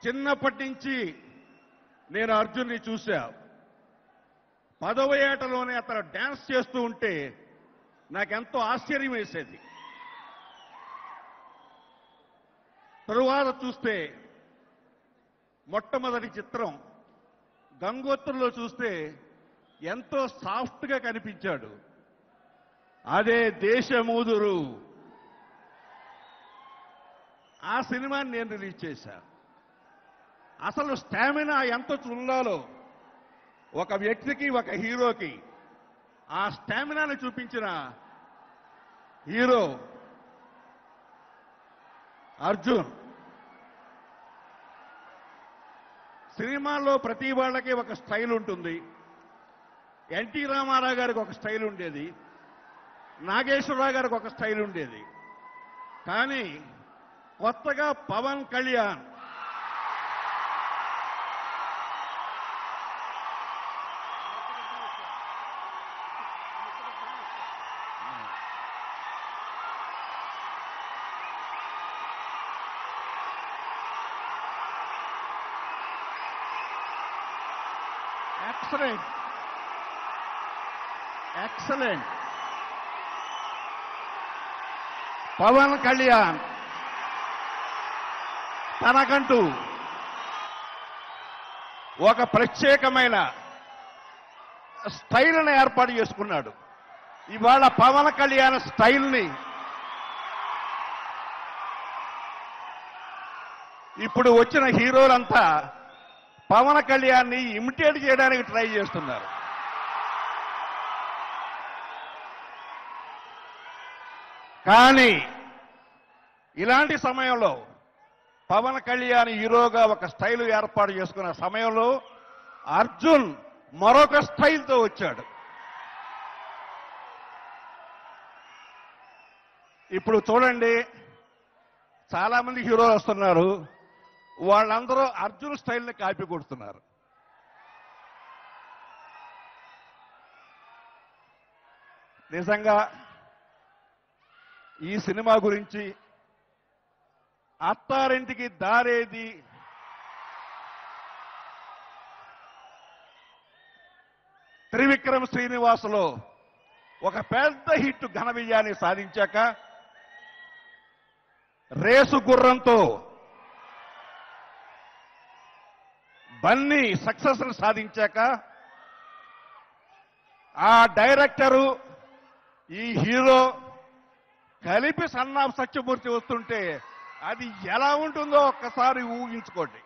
చిన్నప్పటి నుంచి నేను అర్జున్ని చూశా. 10వ ఏటలోనే అతను డాన్స్ చేస్తూ ఉంటే నాకెంతో ఆశ్చర్యం వేసేది. తరువాత చూస్తే మొట్టమొదటి చిత్రం గంగోత్రులో చూస్తే ఎంతో సాఫ్ట్గా కనిపించాడు. అదే దేశముదురు. ఆ సినిమాని నేను రిలీజ్ చేశా. అసలు స్టామినా ఎంత ఉండాలో ఒక వ్యక్తికి, ఒక హీరోకి, ఆ స్టామినాని చూపించిన హీరో అర్జున్. సినిమాల్లో ప్రతి వాళ్ళకి ఒక స్టైల్ ఉంటుంది. ఎన్టీ రామారావు గారికి ఒక స్టైల్ ఉండేది, నాగేశ్వరరావు గారికి ఒక స్టైల్ ఉండేది. కానీ కొత్తగా పవన్ కళ్యాణ్ ఎక్సలెంట్ పవన్ కళ్యాణ్ తనకంటూ ఒక ప్రత్యేకమైన స్టైల్ని ఏర్పాటు చేసుకున్నాడు. ఇవాళ పవన్ కళ్యాణ్ స్టైల్ని ఇప్పుడు వచ్చిన హీరోలంతా పవన్ కళ్యాణ్ని ఇమిటేట్ చేయడానికి ట్రై చేస్తున్నారు. కానీ ఇలాంటి సమయంలో పవన్ కళ్యాణ్ హీరోగా ఒక స్టైల్ ఏర్పాటు చేసుకున్న సమయంలో అర్జున్ మరొక స్టైల్తో వచ్చాడు. ఇప్పుడు చూడండి, చాలా మంది హీరోలు వస్తున్నారు, వాళ్ళందరూ అర్జున్ స్టైల్ని కాపీ కొడుతున్నారు. నిజంగా ఈ సినిమా గురించి అత్తారింటికి దారేది, త్రివిక్రమ్ శ్రీనివాసులో ఒక పెద్ద హిట్ ఘన విజయాన్ని సాధించాక, రేసు గుర్రంతో బన్నీ సక్సెస్ సాధించాక, ఆ డైరెక్టరు ఈ హీరో కలిపి సన్నాఫ్ సత్యమూర్తి వస్తుంటే అది ఎలా ఉంటుందో ఒక్కసారి ఊహించుకోండి.